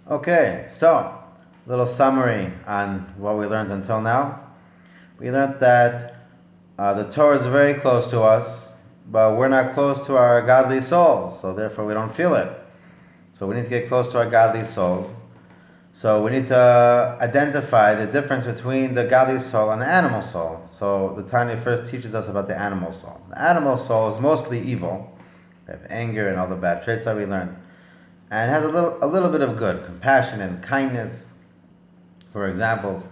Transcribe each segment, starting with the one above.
Okay, so little summary on what we learned until now. We learned that the Torah is very close to us, but we're not close to our godly souls, so therefore we don't feel it. So we need to get close to our godly souls. So we need to identify the difference between the godly soul and the animal soul. So the Tanya first teaches us about the animal soul. The animal soul is mostly evil. We have anger and all the bad traits that we learned. And it has a little bit of good, compassion and kindness, for examples.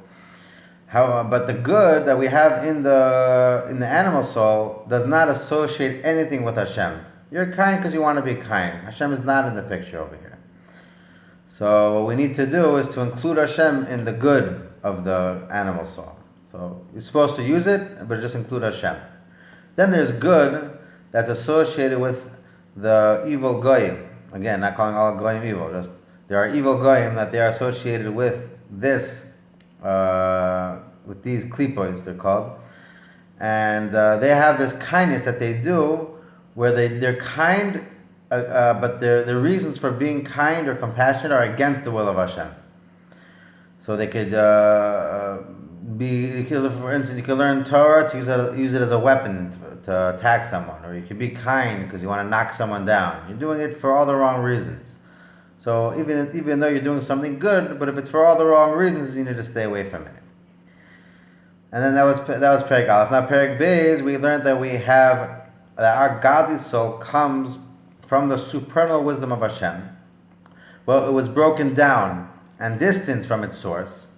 But the good that we have in the animal soul does not associate anything with Hashem. You're kind because you want to be kind. Hashem is not in the picture over here. So what we need to do is to include Hashem in the good of the animal soul. So you're supposed to use it, but just include Hashem. Then there's good that's associated with the evil goyim. Again, not calling all goyim evil. Just there are evil goyim that they are associated with this, with these klipos, they're called, and they have this kindness that they do, where they're kind. But the reasons for being kind or compassionate are against the will of Hashem. So they could for instance, you could learn Torah to use it as a weapon to attack someone, or you could be kind because you want to knock someone down. You're doing it for all the wrong reasons. So even though you're doing something good, but if it's for all the wrong reasons, you need to stay away from it. And then that was Perek Aleph. Now Perek Beis, we learned that our godly soul comes from the supernal wisdom of Hashem. Well, it was broken down and distanced from its source.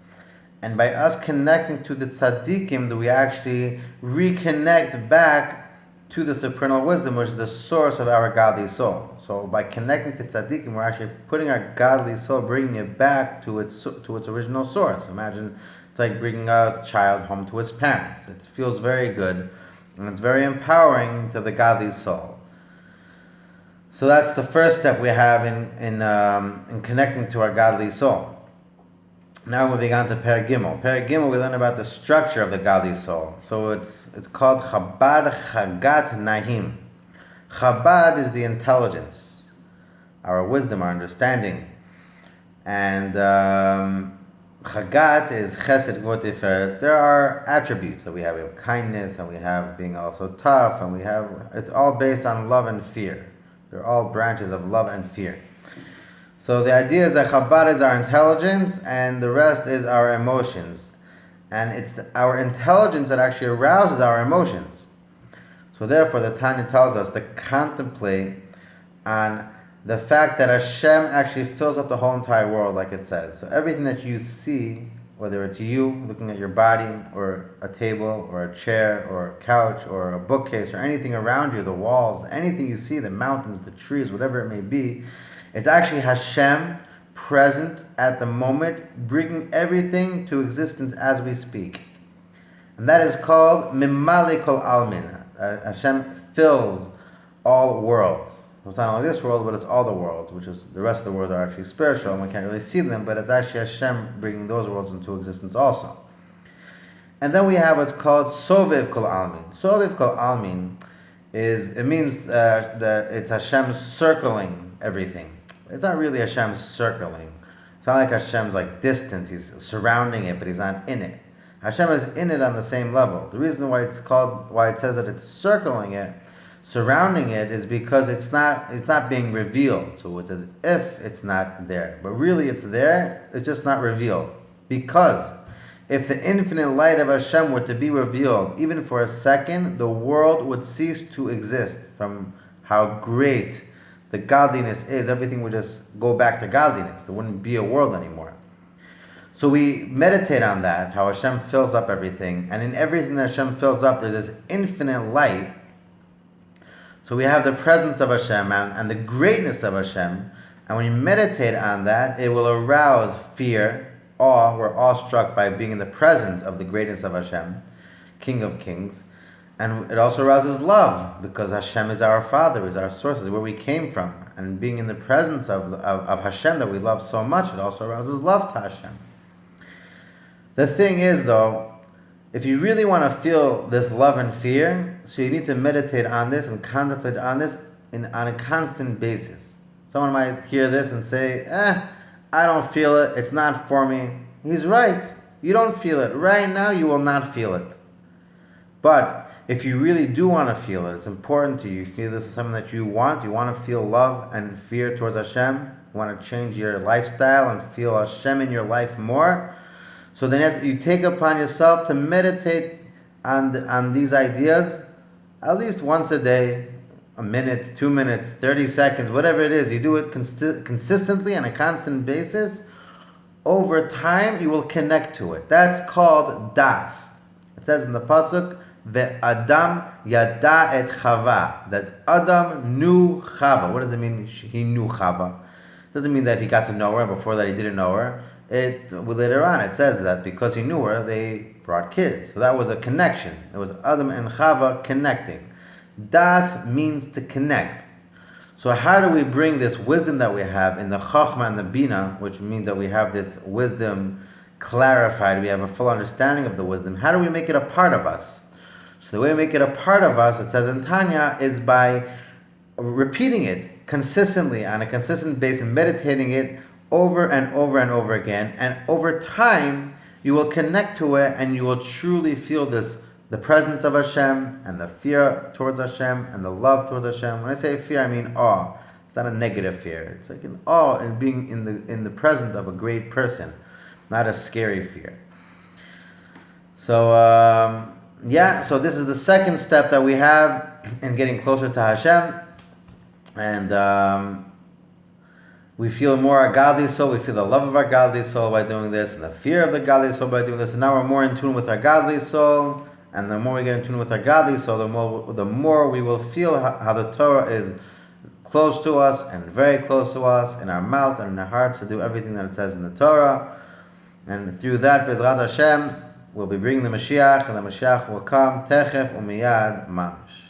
And by us connecting to the tzaddikim, do we actually reconnect back to the supernal wisdom, which is the source of our godly soul. So by connecting to tzaddikim, we're actually putting our godly soul, bringing it back to its original source. Imagine it's like bringing a child home to his parents. It feels very good, and it's very empowering to the godly soul. So that's the first step we have in connecting to our godly soul. Now moving on to Perek Gimel. Perek Gimel, we learn about the structure of the godly soul. So it's called Chabad Chagat Nahim. Chabad is the intelligence, our wisdom, our understanding, and Chagat is Chesed Gvur Tiferes. There are attributes that we have. We have kindness, and we have being also tough, and it's all based on love and fear. They're all branches of love and fear. So the idea is that Chabad is our intelligence, and the rest is our emotions. And it's our intelligence that actually arouses our emotions. So therefore, the Tanya tells us to contemplate on the fact that Hashem actually fills up the whole entire world, like it says. So everything that you see, whether it's you looking at your body, or a table, or a chair, or a couch, or a bookcase, or anything around you, the walls, anything you see, the mountains, the trees, whatever it may be, it's actually Hashem present at the moment, bringing everything to existence as we speak. And that is called Mimali Kol Almin. Hashem fills all worlds. It's not only this world, but it's all the worlds, which is the rest of the worlds are actually spiritual, and we can't really see them, but it's actually Hashem bringing those worlds into existence also. And then we have what's called Sovev Kol Almin. Sovev Kol Almin means that it's Hashem circling everything. It's not really Hashem circling. It's not like Hashem's like distant. He's surrounding it, but he's not in it. Hashem is in it on the same level. The reason why it says that it's circling it, surrounding it, is because it's not being revealed. So it's as if it's not there, but really it's there. It's just not revealed. Because if the infinite light of Hashem were to be revealed, even for a second, the world would cease to exist. From how great the godliness is, everything would just go back to godliness. There wouldn't be a world anymore. So we meditate on that, how Hashem fills up everything, and in everything that Hashem fills up, there's this infinite light. So we have the presence of Hashem and the greatness of Hashem, and when you meditate on that, it will arouse fear, awe. We're awestruck by being in the presence of the greatness of Hashem, King of Kings, and it also arouses love, because Hashem is our Father, is our source, is where we came from, and being in the presence of Hashem that we love so much, it also arouses love to Hashem. The thing is, though, if you really want to feel this love and fear, so you need to meditate on this and contemplate on this on a constant basis. Someone might hear this and say, I don't feel it. It's not for me. He's right. You don't feel it. Right now, you will not feel it. But if you really do want to feel it, it's important to you. You feel this is something that you want. You want to feel love and fear towards Hashem. You want to change your lifestyle and feel Hashem in your life more. So then you take upon yourself to meditate on these ideas at least once a day, a minute, 2 minutes, 30 seconds, whatever it is. You do it consistently on a constant basis. Over time, you will connect to it. That's called das. It says in the pasuk, "Ve'adam yada et Chava," that Adam knew Chava. What does it mean? He knew Chava. It doesn't mean that he got to know her. Before that, he didn't know her. Later on, it says that because he knew her, they brought kids. So that was a connection. It was Adam and Chava connecting. Das means to connect. So how do we bring this wisdom that we have in the Chachma and the Bina, which means that we have this wisdom clarified, we have a full understanding of the wisdom. How do we make it a part of us? So the way we make it a part of us, it says in Tanya, is by repeating it consistently, on a consistent basis, and meditating it over and over and over again. And over time, you will connect to it and you will truly feel the presence of Hashem and the fear towards Hashem and the love towards Hashem. When I say fear, I mean awe. It's not a negative fear. It's like an awe in being in the presence of a great person, not a scary fear. So so this is the second step that we have in getting closer to Hashem, and we feel more our godly soul. We feel the love of our godly soul by doing this, and the fear of the godly soul by doing this. And now we're more in tune with our godly soul. And the more we get in tune with our godly soul, the more we will feel how the Torah is close to us and very close to us in our mouths and in our hearts to do everything that it says in the Torah. And through that, Bezrat Hashem, we'll be bringing the Mashiach, and the Mashiach will come, Techef Umiyad Mamash.